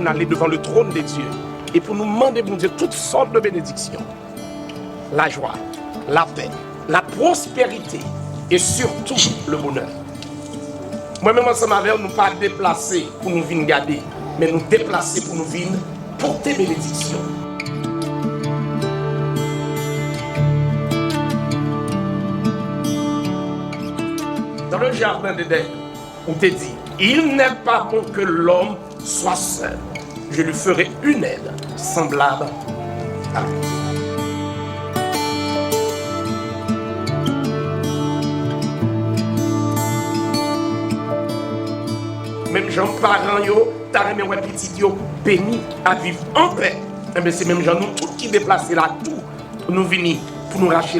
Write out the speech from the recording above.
pour aller devant le trône de Dieu et pour nous demander, bon Dieu, toutes sortes de bénédictions. La joie, la paix, la prospérité et surtout le bonheur. Moi-même, ensemble avec nous, pas déplacer pour nous venir garder, mais nous déplacer pour nous venir porter bénédiction. Dans le jardin d'Éden, on te dit, il n'est pas bon que l'homme soit seul. Je lui ferai une aide semblable à lui. Même gens parents yo, t'as remis ouais petit yo béni à vivre en paix. Mais c'est même gens nous tous qui déplacent là tout pour nous venir pour nous racheter.